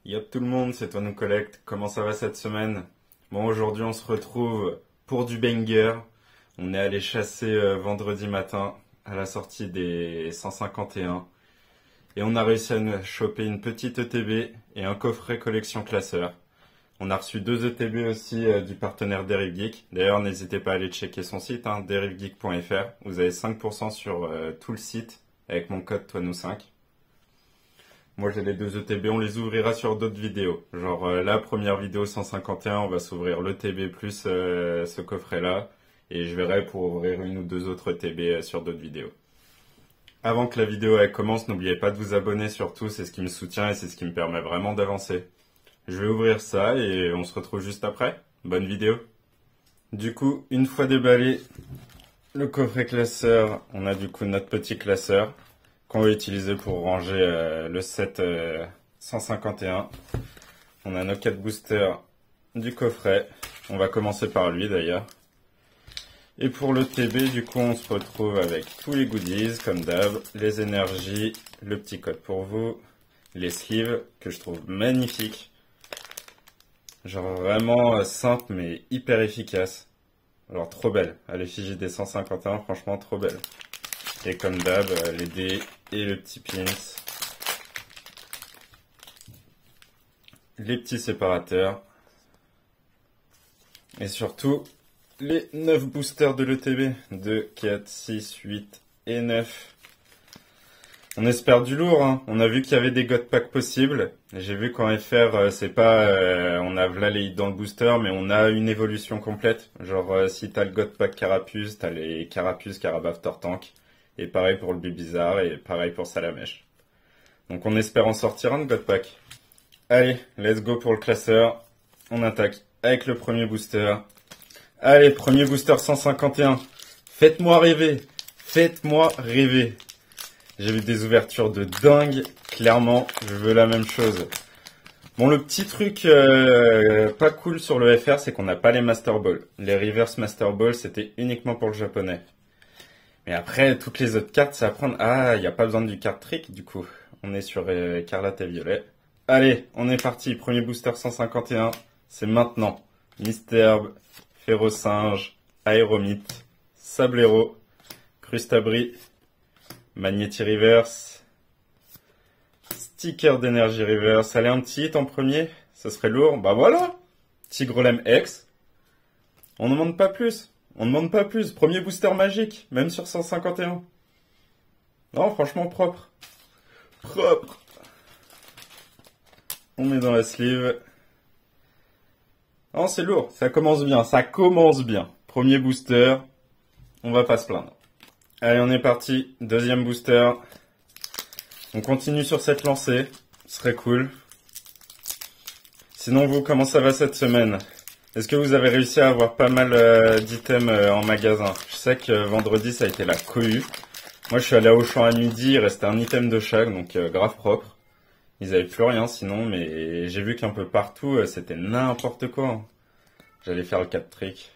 Yop tout le monde, c'est Toinou Collect. Comment ça va cette semaine? Bon, aujourd'hui on se retrouve pour du banger. On est allé chasser vendredi matin à la sortie des 151 et on a réussi à choper une petite ETB et un coffret collection classeur. On a reçu deux ETB aussi du partenaire Derive Geek. D'ailleurs, n'hésitez pas à aller checker son site, derivegeek.fr. Vous avez 5% sur tout le site avec mon code Toinou5. Moi j'ai les deux ETB, on les ouvrira sur d'autres vidéos. Genre la première vidéo 151, on va s'ouvrir l'ETB plus ce coffret-là. Et je verrai pour ouvrir une ou deux autres ETB sur d'autres vidéos. Avant que la vidéo elle commence, n'oubliez pas de vous abonner surtout, c'est ce qui me soutient et c'est ce qui me permet vraiment d'avancer. Je vais ouvrir ça et on se retrouve juste après. Bonne vidéo. Du coup, une fois déballé le coffret classeur, on a du coup notre petit classeur qu'on va utiliser pour ranger le set 151. On a nos 4 boosters du coffret. On va commencer par lui d'ailleurs. Et pour le TB, du coup, on se retrouve avec tous les goodies, comme d'hab, les énergies, le petit code pour vous, les sleeves, que je trouve magnifiques. Genre vraiment simple, mais hyper efficace. Alors trop belle. À l'effigie des 151, franchement trop belle. Et comme d'hab, les dés et le petit pins. Les petits séparateurs. Et surtout, les 9 boosters de l'ETB. 2, 4, 6, 8 et 9. On espère du lourd, hein. On a vu qu'il y avait des God Pack possibles. J'ai vu qu'en FR, c'est pas... on a là les hits dans le booster, mais on a une évolution complète. Genre, si t'as le God Pack Carapuce, t'as les Carapuce, Carabaf, Tortank. Et pareil pour le Bibizarre, et pareil pour Salamèche. Donc on espère en sortir un de God Pack. Allez, let's go pour le classeur. On attaque avec le premier booster. Allez, premier booster 151. Faites-moi rêver. Faites-moi rêver. J'ai vu des ouvertures de dingue. Clairement, je veux la même chose. Bon, le petit truc pas cool sur le FR, c'est qu'on n'a pas les Master Ball. Les Reverse Master Ball, c'était uniquement pour le japonais. Mais après, toutes les autres cartes, c'est à prendre. Ah, il n'y a pas besoin du card trick, du coup. On est sur Écarlate et Violet. Allez, on est parti. Premier booster 151. C'est maintenant. Mystherbe, Férocinge, Aéromite, Sablero, Crustabri, Magnéti Reverse, Sticker d'énergie Reverse. Allez, un petit hit en premier. Ça serait lourd. Bah voilà. Tigrolem X. On ne demande pas plus. On ne demande pas plus. Premier booster magique, même sur 151. Non, franchement propre. Propre. On met dans la sleeve. Non, c'est lourd. Ça commence bien. Ça commence bien. Premier booster. On va pas se plaindre. Allez, on est parti. Deuxième booster. On continue sur cette lancée. Ce serait cool. Sinon, vous, comment ça va cette semaine ? Est-ce que vous avez réussi à avoir pas mal d'items en magasin? Je sais que vendredi, ça a été la cohue. Moi, je suis allé à Auchan à midi, il restait un item de chaque, donc grave propre. Ils avaient plus rien sinon, mais j'ai vu qu'un peu partout, c'était n'importe quoi, hein. J'allais faire le 4 trick.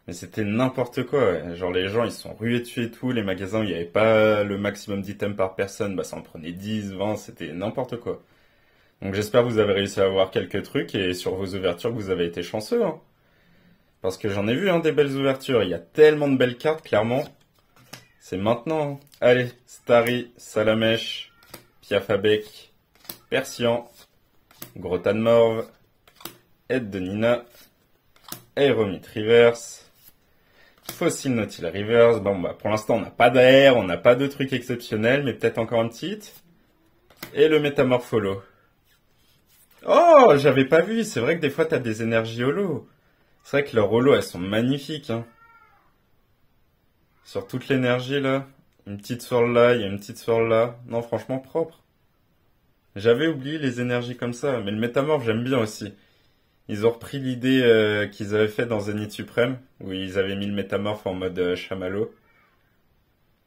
Mais c'était n'importe quoi, ouais. Genre les gens, ils se sont rués dessus et tout. Les magasins où il n'y avait pas le maximum d'items par personne, bah ça en prenait 10, 20, c'était n'importe quoi. Donc j'espère que vous avez réussi à avoir quelques trucs et sur vos ouvertures que vous avez été chanceux, hein. Parce que j'en ai vu, hein, des belles ouvertures. Il y a tellement de belles cartes, clairement. C'est maintenant, hein. Allez, Starry, Salamèche, Piafabec, Persian, Grotan Morve, Aide de Nina, Aéromite Reverse, Fossil Nautil Reverse. Bon, bah, pour l'instant, on n'a pas d'air, on n'a pas de trucs exceptionnels, mais peut-être encore un petit hit. Et le Métamorpholo. Oh, j'avais pas vu. C'est vrai que des fois, t'as des énergies holo. C'est vrai que leurs holos, elles sont magnifiques, hein. Sur toute l'énergie, là. Une petite swirl là, il y a une petite swirl là. Non, franchement, propre. J'avais oublié les énergies comme ça, mais le métamorphe, j'aime bien aussi. Ils ont repris l'idée qu'ils avaient fait dans Zénith Suprême, où ils avaient mis le métamorphe en mode chamallow.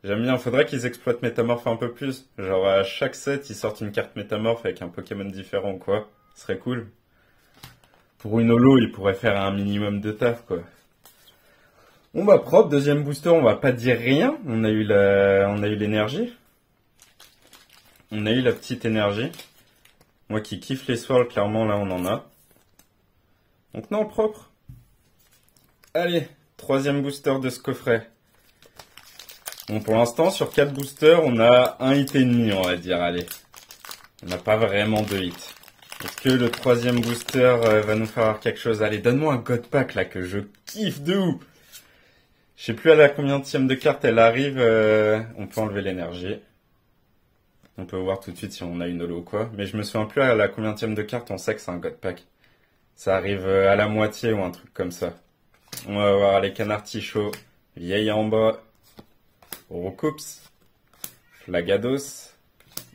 J'aime bien, faudrait qu'ils exploitent métamorphe un peu plus. Genre, à chaque set, ils sortent une carte métamorphe avec un Pokémon différent ou quoi. Ce serait cool. Pour une holo, ils pourraient faire un minimum de taf, quoi. Bon bah propre, deuxième booster, on va pas dire rien. On a eu l'énergie. On a eu la petite énergie. Moi qui kiffe les swirls, clairement, là, on en a. Donc non, propre. Allez, troisième booster de ce coffret. Bon, pour l'instant, sur 4 boosters, on a un hit et demi, on va dire, allez. On n'a pas vraiment de hits. Est-ce que le troisième booster va nous faire quelque chose? Allez, donne-moi un God Pack, là, que je kiffe de ouf. Je sais plus à la combienième de cartes elle arrive. On peut enlever l'énergie. On peut voir tout de suite si on a une holo ou quoi. Mais je me souviens plus à la combienième de cartes, on sait que c'est un God Pack. Ça arrive à la moitié ou un truc comme ça. On va voir les canards Tichot, Vieille en bas, Roucoups, Flagados,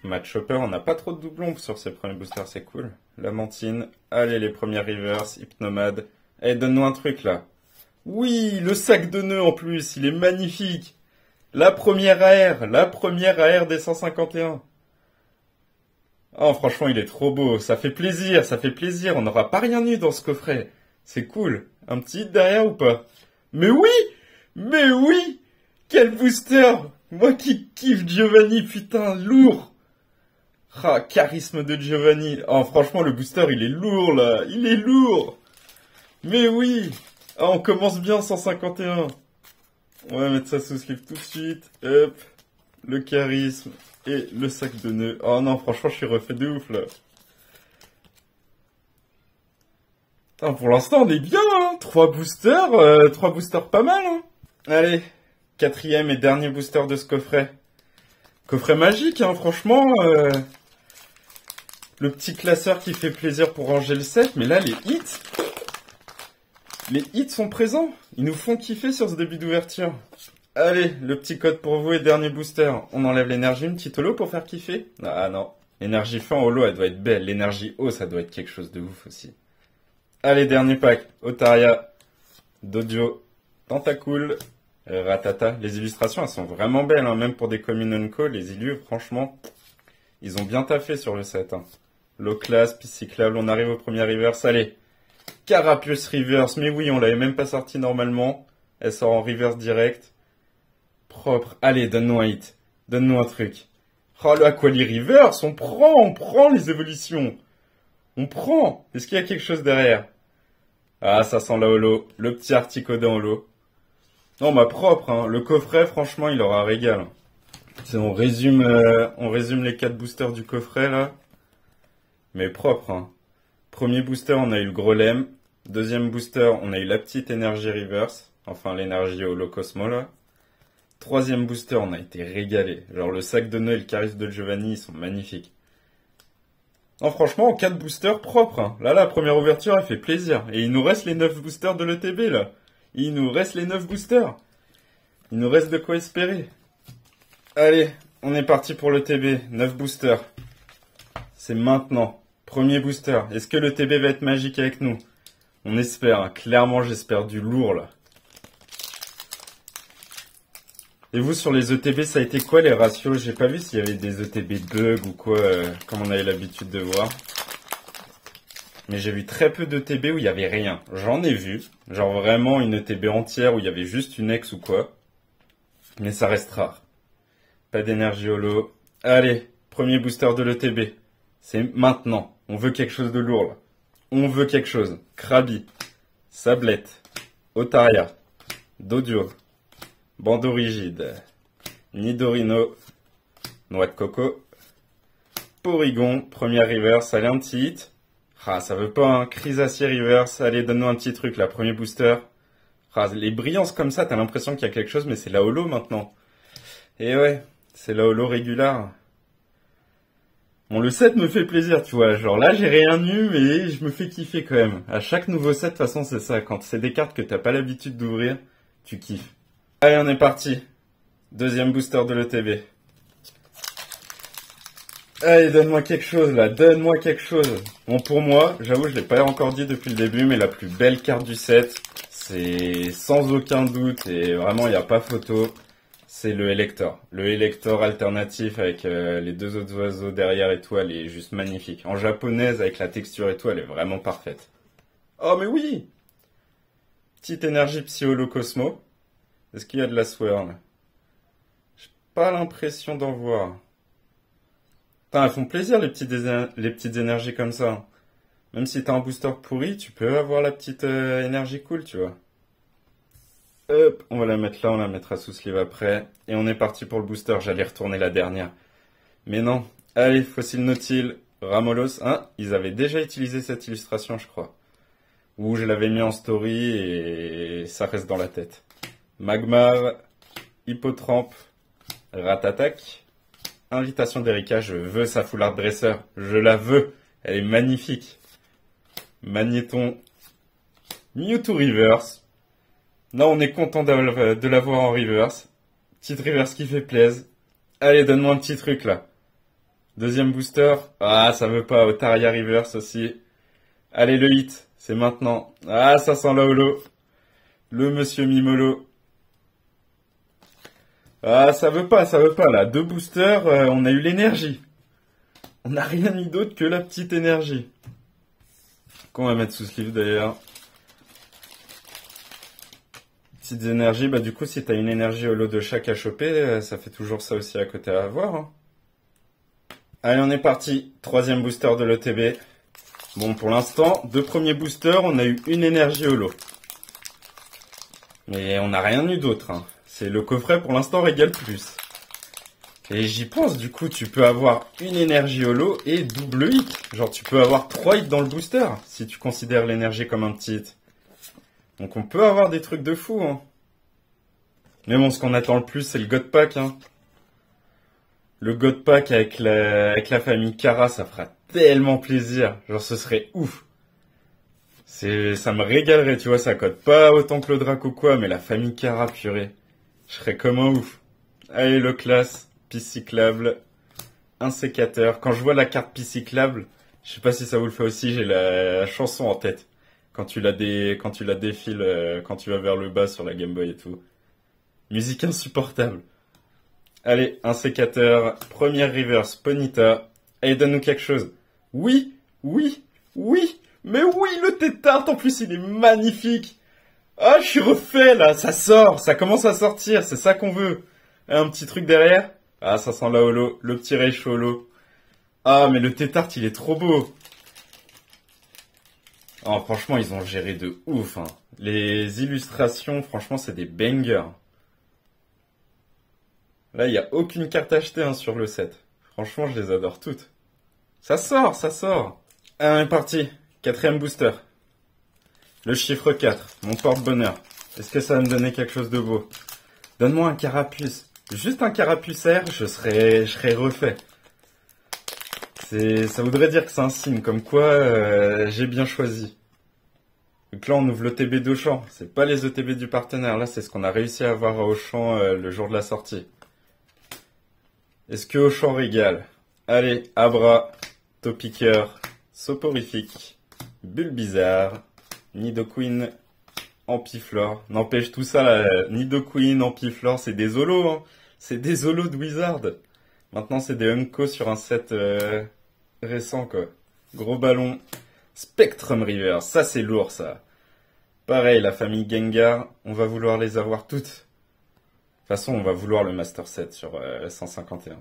Match Chopper. On n'a pas trop de doublons sur ces premiers boosters, c'est cool. Lamantine, allez les premières reverse, Hypnomade. Eh, donne-nous un truc là. Oui, le sac de nœuds en plus, il est magnifique. La première AR des 151. Oh, franchement, il est trop beau. Ça fait plaisir, ça fait plaisir. On n'aura pas rien eu dans ce coffret. C'est cool. Un petit hit derrière ou pas? Mais oui! Mais oui! Quel booster! Moi qui kiffe Giovanni, putain, lourd! Ah, charisme de Giovanni. Oh, franchement, le booster, il est lourd, là. Il est lourd! Mais oui! Ah, on commence bien 151. On va mettre ça sous sleeve tout de suite. Hop. Le charisme. Et le sac de nœuds. Oh non, franchement, je suis refait de ouf, là. Putain, pour l'instant, on est bien, hein. 3 boosters pas mal, hein. Allez. Quatrième et dernier booster de ce coffret. Coffret magique, hein, franchement. Le petit classeur qui fait plaisir pour ranger le set. Mais là, les hits. Les hits sont présents. Ils nous font kiffer sur ce début d'ouverture. Allez, le petit code pour vous et dernier booster. On enlève l'énergie, une petite holo pour faire kiffer? Ah non. L'énergie fin holo, elle doit être belle. L'énergie haut, ça doit être quelque chose de ouf aussi. Allez, dernier pack. Otaria, Dodio, Tentacool, Ratata. Les illustrations, elles sont vraiment belles, hein. Même pour des communes unco, les illus, franchement, ils ont bien taffé sur le set, hein. Low class, Piscyclable, on arrive au premier reverse. Allez. Carapius reverse. Mais oui, on l'avait même pas sorti normalement. Elle sort en reverse direct. Propre. Allez, donne-nous un hit. Donne-nous un truc. Oh, le Aquali reverse. On prend les évolutions. On prend. Est-ce qu'il y a quelque chose derrière? Ah, ça sent la holo. Le petit Articodin holo. Non, bah propre, hein. Le coffret, franchement, il aura régal. On résume les 4 boosters du coffret, là. Mais propre, hein. Premier booster, on a eu le Grolem. Deuxième booster, on a eu la petite énergie reverse. Enfin, l'énergie holo Cosmo, là. Troisième booster, on a été régalé. Genre, le sac de nœuds et le charisme de Giovanni, ils sont magnifiques. Non, franchement, 4 boosters propres, hein. Là, la première ouverture, elle fait plaisir. Et il nous reste les 9 boosters de l'ETB, là. Il nous reste les 9 boosters. Il nous reste de quoi espérer. Allez, on est parti pour l'ETB. 9 boosters. C'est maintenant. Premier booster. Est-ce que l'ETB va être magique avec nous? On espère, hein. Clairement, j'espère du lourd, là. Et vous, sur les ETB, ça a été quoi les ratios? J'ai pas vu s'il y avait des ETB bugs ou quoi, comme on avait l'habitude de voir. Mais j'ai vu très peu d'ETB où il y avait rien. J'en ai vu. Genre vraiment une ETB entière où il y avait juste une ex ou quoi. Mais ça reste rare. Pas d'énergie holo. Allez, premier booster de l'ETB. C'est maintenant. On veut quelque chose de lourd, là. On veut quelque chose. Krabi. Sablette. Otaria. Dodio. Bandeau rigide. Nidorino. Noix de coco. Porygon. Première reverse. Allez, un petit hit. Ah, ça veut pas, hein. Chrysacier reverse. Allez, donne-nous un petit truc, là. Premier booster. Ah, les brillances comme ça, t'as l'impression qu'il y a quelque chose, mais c'est la holo maintenant. Et ouais, c'est la holo régulière. Bon, le set me fait plaisir, tu vois. Genre là, j'ai rien eu, mais je me fais kiffer quand même. À chaque nouveau set, de toute façon, c'est ça. Quand c'est des cartes que t'as pas l'habitude d'ouvrir, tu kiffes. Allez, on est parti. Deuxième booster de l'ETB. Allez, donne-moi quelque chose, là. Donne-moi quelque chose. Bon, pour moi, j'avoue, je l'ai pas encore dit depuis le début, mais la plus belle carte du set, c'est sans aucun doute, et vraiment, il n'y a pas photo, c'est le Elector. Le Elector alternatif avec les 2 autres oiseaux derrière et tout, elle est juste magnifique. En japonaise, avec la texture et tout, elle est vraiment parfaite. Oh, mais oui! Petite énergie Psy-Holo Cosmo. Est-ce qu'il y a de la swirl? J'ai pas l'impression d'en voir. Putain, elles font plaisir les petites énergies comme ça. Même si t'as un booster pourri, tu peux avoir la petite énergie cool, tu vois. Hop, on va la mettre là, on la mettra sous sleeve après. Et on est parti pour le booster, j'allais retourner la dernière. Mais non. Allez, Fossile Nautile, Ramolos. Hein, ils avaient déjà utilisé cette illustration, je crois. Ou je l'avais mis en story et ça reste dans la tête. Magmar, Hippotrampe, Ratatak. Invitation d'Erika, je veux sa foulard dresseur. Je la veux. Elle est magnifique. Magnéton. Mewtwo Reverse. Là, on est content de l'avoir en reverse. Petite reverse qui fait plaisir. Allez, donne-moi un petit truc là. Deuxième booster. Ah, ça veut pas. Otaria reverse aussi. Allez, le hit. C'est maintenant. Ah, ça sent la holo. Le monsieur Mimolo. Ah, ça veut pas là. Deux boosters, on a eu l'énergie. On n'a rien eu d'autre que la petite énergie. Qu'on va mettre sous sleeve d'ailleurs. Petites énergies, bah du coup si t'as une énergie holo de chaque à choper, ça fait toujours ça aussi à côté à avoir. Hein. Allez, on est parti. Troisième booster de l'ETB. Bon, pour l'instant, deux premiers boosters, on a eu une énergie holo. Mais on n'a rien eu d'autre. Hein. C'est le coffret pour l'instant régale plus. Et j'y pense, du coup, tu peux avoir une énergie holo et double hit. Genre, tu peux avoir 3 hits dans le booster, si tu considères l'énergie comme un petit hit. Donc on peut avoir des trucs de fou. Hein. Mais bon, ce qu'on attend le plus, c'est le God Pack. Hein. Le God Pack avec la famille Kara, ça fera tellement plaisir. Genre, ce serait ouf. Ça me régalerait, tu vois, ça code pas autant que le Draco quoi, mais la famille Kara, purée. Je serais comme un ouf. Allez, le classe, piste cyclable, un sécateur. Quand je vois la carte piste cyclable, je sais pas si ça vous le fait aussi, j'ai la chanson en tête. Quand tu la défiles, quand tu vas vers le bas sur la Game Boy et tout. Musique insupportable. Allez, un sécateur, première reverse, Ponyta. Allez, donne-nous quelque chose. Oui, oui, oui, mais oui, le tétard, en plus, il est magnifique. Ah, je suis refait, là, ça sort, ça commence à sortir, c'est ça qu'on veut. Un petit truc derrière. Ah, ça sent la holo, le petit Rage holo. Ah, mais le tétard, il est trop beau. Oh, franchement, ils ont géré de ouf. Hein. Les illustrations, franchement, c'est des bangers. Là, il n'y a aucune carte achetée hein, sur le set. Franchement, je les adore toutes. Ça sort, ça sort. Ah, on est parti. Quatrième booster. Le chiffre 4, mon porte-bonheur. Est-ce que ça va me donner quelque chose de beau? Donne-moi un carapuce. Juste un carapuce R, je serais refait. Ça voudrait dire que c'est un signe, comme quoi j'ai bien choisi. Donc là, on ouvre l'ETB d'Auchan. C'est pas les ETB du partenaire. Là, c'est ce qu'on a réussi à avoir à Auchan le jour de la sortie. Est-ce que Auchan régale? Allez, Abra, Topiqueur, Soporifique, Bulbizarre, Nidoqueen, Ampiflore. N'empêche tout ça, là, Nidoqueen, Ampiflore, c'est des holos. Hein. C'est des holos de Wizard. Maintenant, c'est des Unco sur un set récent, quoi. Gros ballon. Spectrum River, ça c'est lourd, ça. Pareil, la famille Gengar, on va vouloir les avoir toutes. De toute façon, on va vouloir le Master Set sur 151.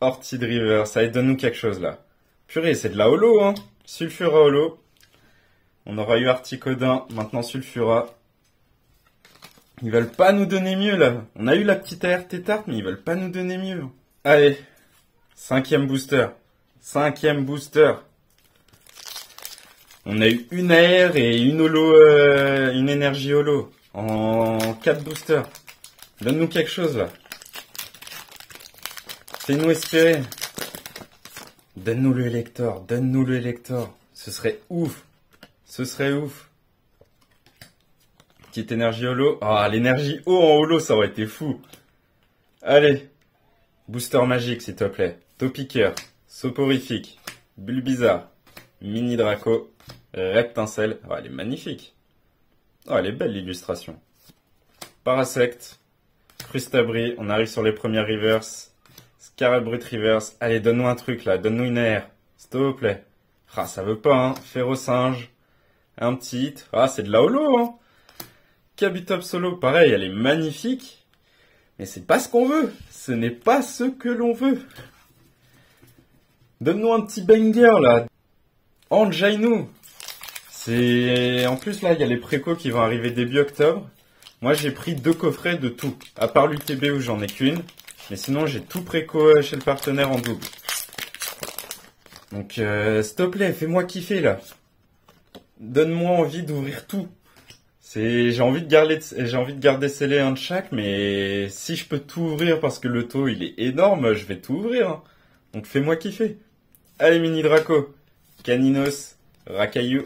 Orchid River, ça donne-nous quelque chose, là. Purée, c'est de la holo, hein. Sulfura holo. On aura eu Articodin, maintenant Sulfura. Ils veulent pas nous donner mieux, là. On a eu la petite AR Tétarte, mais ils veulent pas nous donner mieux. Allez, cinquième booster. Cinquième booster. On a eu une AR et une holo, une énergie holo. En 4 boosters. Donne-nous quelque chose, là. Fais-nous espérer. Donne-nous le Elector. Donne-nous le Elector. Ce serait ouf. Ce serait ouf. Petite énergie holo. Ah, l'énergie haut en holo, ça aurait été fou. Allez. Booster magique, s'il te plaît. Topiqueur. Soporifique. Bulbizarre. Mini Draco. Reptincelle. Oh, elle est magnifique. Oh, elle est belle, l'illustration. Parasect. Crustabri. On arrive sur les premières reverse. Scarabrut reverse. Allez, donne-nous un truc, là. Donne-nous une AR. S'il te plaît. Ah, ça veut pas, hein. Férocinge. Un petit hit. Ah, c'est de la holo, hein. Kabutops solo. Pareil, elle est magnifique. Mais c'est pas ce qu'on veut. Ce n'est pas ce que l'on veut. Donne-nous un petit banger, là. Anjainu. En plus, là, il y a les précos qui vont arriver début octobre. Moi, j'ai pris 2 coffrets de tout. À part l'UTB où j'en ai qu'une. Mais sinon, j'ai tout préco chez le partenaire en double. Donc, s'il te plaît, fais-moi kiffer, là. Donne-moi envie d'ouvrir tout. J'ai envie de garder scellé un de chaque, mais si je peux tout ouvrir parce que le taux, il est énorme, je vais tout ouvrir, hein. Donc, fais-moi kiffer. Allez, Mini Draco. Caninos. Rakayu.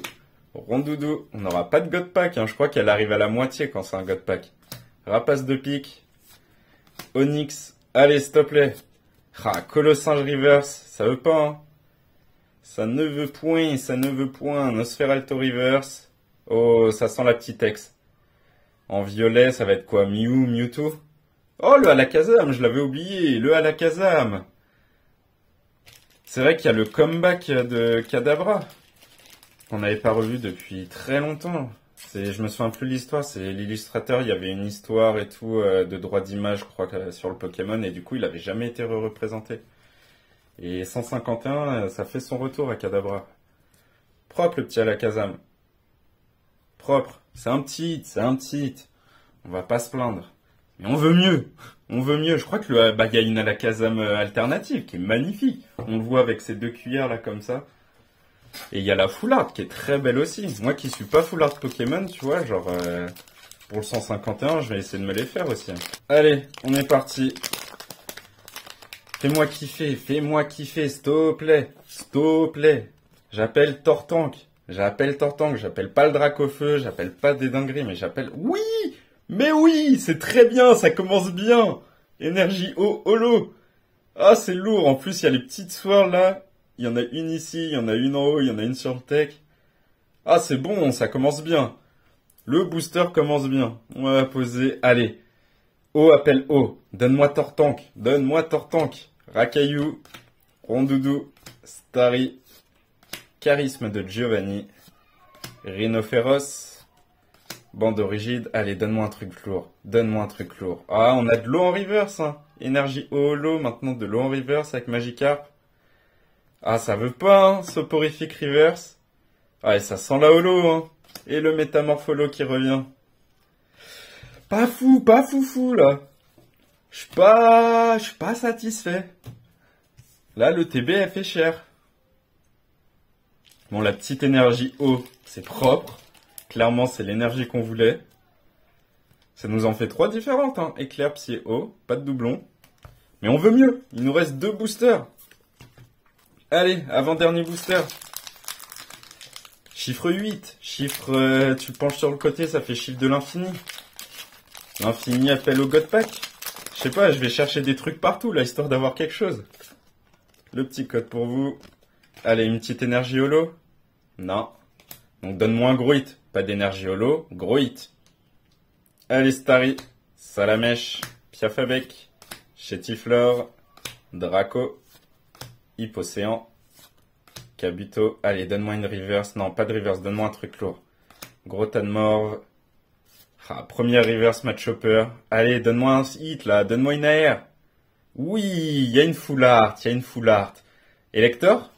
Rondoudou, on n'aura pas de God Pack, hein. Je crois qu'elle arrive à la moitié quand c'est un God Pack. Rapace de pique. Onyx, allez s'il te plaît. Ah, Colossinge Reverse, ça veut pas, hein. Ça ne veut point, ça ne veut point. Nosferalto Reverse. Oh, ça sent la petite ex. En violet, ça va être quoi? Mew, Mewtwo? Oh, le Alakazam, je l'avais oublié, le Alakazam. C'est vrai qu'il y a le comeback de Kadabra. On n'avait pas revu depuis très longtemps. Je me souviens plus de l'histoire, c'est l'illustrateur, il y avait une histoire et tout de droit d'image, je crois, sur le Pokémon, et du coup, il avait jamais été représenté. Et 151, ça fait son retour à Kadabra. Propre, le petit Alakazam. Propre. C'est un petit hit, c'est un petit hit. On va pas se plaindre. Mais on veut mieux. On veut mieux. Je crois que il y a une Alakazam alternative qui est magnifique. On le voit avec ses 2 cuillères là comme ça. Et il y a la full art qui est très belle aussi. Moi qui suis pas full art Pokémon, tu vois, genre pour le 151, je vais essayer de me les faire aussi. Allez, on est parti. Fais-moi kiffer, s'il te plaît. S'il te plaît. J'appelle Tortank. J'appelle pas le Dracofeu, j'appelle pas des dingueries, mais j'appelle... Oui! Mais oui! C'est très bien, ça commence bien! Énergie holo. Ah, c'est lourd. En plus, il y a les petites swirls là. Il y en a une ici, il y en a une en haut, il y en a une sur le tech. Ah, c'est bon, ça commence bien. Le booster commence bien. On va poser. Allez. O appelle O. Donne-moi Tortank. Donne-moi Tortank. Rakayu. Rondoudou. Starry. Charisme de Giovanni. Rhinophéros. Bande rigide. Allez, donne-moi un truc lourd. Donne-moi un truc lourd. Ah, on a de l'eau en reverse, hein. Énergie holo. Maintenant de l'eau en reverse avec Magikarp. Ah, ça veut pas, hein, Soporifique Reverse. Ah, et ça sent la holo, hein. Et le Métamorpholo qui revient. Pas foufou, là. Je suis pas satisfait. Là, le TB, elle fait cher. Bon, la petite énergie eau, c'est propre. Clairement, c'est l'énergie qu'on voulait. Ça nous en fait 3 différentes, hein. Éclair, psy et eau. Pas de doublon. Mais on veut mieux. Il nous reste 2 boosters. Allez, avant-dernier booster. Chiffre 8. Chiffre, tu penches sur le côté, ça fait chiffre de l'infini. L'infini appelle au God Pack. Je sais pas, je vais chercher des trucs partout, là, histoire d'avoir quelque chose. Le petit code pour vous. Allez, une petite énergie holo. Non. Donc donne-moi un gros hit. Pas d'énergie holo, gros hit. Allez, Starry. Salamèche. Piafabec. Chétiflore. Draco. Hippocéan. Kabuto. Allez, donne-moi une reverse. Non, pas de reverse. Donne-moi un truc lourd. Gros tas de morve. Ah, première reverse match hopper. Allez, donne-moi un hit, là. Donne-moi une AR. Oui, il y a une full art. Il y a une full art. Elector?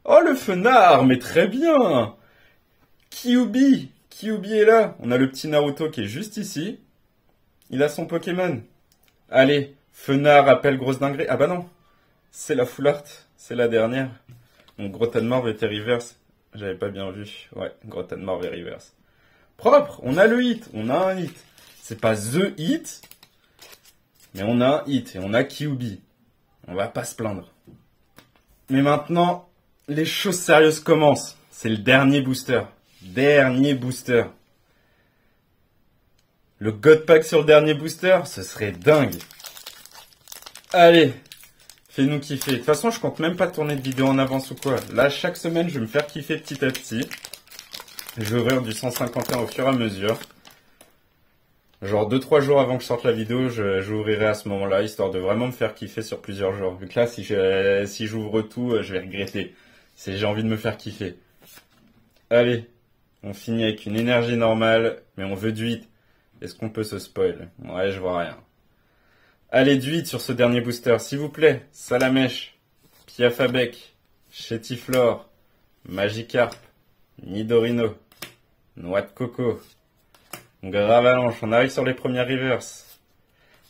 Oh, le Fenard. Mais très bien. Kyubi. Kyubi est là. On a le petit Naruto qui est juste ici. Il a son Pokémon. Allez, Fenard appelle grosse dinguerie. Ah bah non. C'est la full art. C'est la dernière. Donc, gros tas de morve était reverse. J'avais pas bien vu. Ouais, gros tas de morve et reverse. Propre. On a le hit. On a un hit. C'est pas THE hit. Mais on a un hit. Et on a Kyubi. On va pas se plaindre. Mais maintenant, les choses sérieuses commencent. C'est le dernier booster. Dernier booster. Le God Pack sur le dernier booster, ce serait dingue. Allez. Fais-nous kiffer. De toute façon, je compte même pas tourner de vidéo en avance ou quoi. Là, chaque semaine, je vais me faire kiffer petit à petit. Je vais ouvrir du 151 au fur et à mesure. Genre 2-3 jours avant que je sorte la vidéo, j'ouvrirai à ce moment-là, histoire de vraiment me faire kiffer sur plusieurs jours. Vu que là, si j'ouvre tout, je vais regretter. J'ai envie de me faire kiffer. Allez, on finit avec une énergie normale, mais on veut du hit. Est-ce qu'on peut se spoil? Ouais, je vois rien. Allez, du hit sur ce dernier booster, s'il vous plaît. Salamèche, Piafabec, Chétiflore, Magikarp, Nidorino, Noix de Coco, Gravalanche, on arrive sur les premières reverse.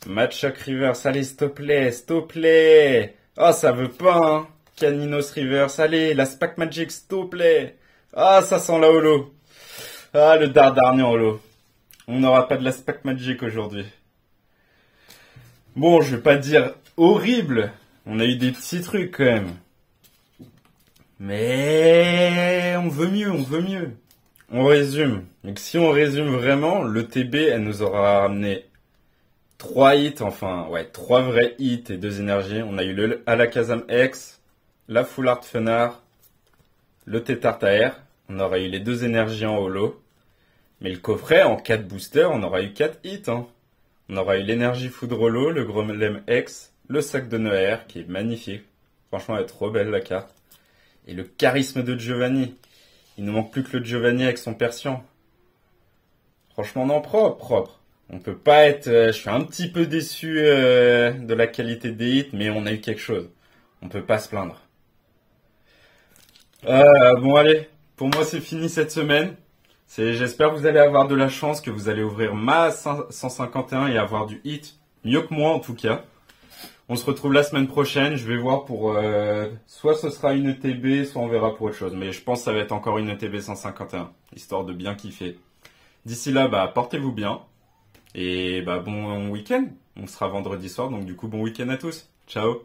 Matchok reverse, allez s'il te plaît, s'il te plaît. Oh ça veut pas hein. Caninos reverse, allez, la Spac Magic s'il te plaît. Ah ça sent la holo. Ah le Dardarnian holo. On n'aura pas de la Spac Magic aujourd'hui. Bon, je vais pas dire horrible. On a eu des petits trucs quand même. Mais on veut mieux, on veut mieux. On résume. Donc si on résume vraiment, le TB, elle nous aura ramené 3 hits, enfin, ouais, 3 vrais hits et 2 énergies. On a eu le Alakazam X, la Full Art Fenard, le Tétartaire. On aura eu les 2 énergies en holo. Mais le coffret, en 4 boosters, on aura eu 4 hits, hein. On aura eu l'énergie Foudre holo, le Gromlem X, le sac de Noer, qui est magnifique. Franchement, elle est trop belle, la carte. Et le charisme de Giovanni. Il nous manque plus que le Giovanni avec son Persian. Franchement, non, propre. On peut pas être... je suis un petit peu déçu de la qualité des hits, mais on a eu quelque chose. On peut pas se plaindre. Bon, allez. Pour moi, c'est fini cette semaine. J'espère que vous allez avoir de la chance, que vous allez ouvrir ma 151 et avoir du hit. Mieux que moi, en tout cas. On se retrouve la semaine prochaine. Je vais voir pour... soit ce sera une ETB, soit on verra pour autre chose. Mais je pense que ça va être encore une ETB 151, histoire de bien kiffer. D'ici là, bah, portez-vous bien. Et bah, bon week-end. On sera vendredi soir, donc du coup, bon week-end à tous. Ciao.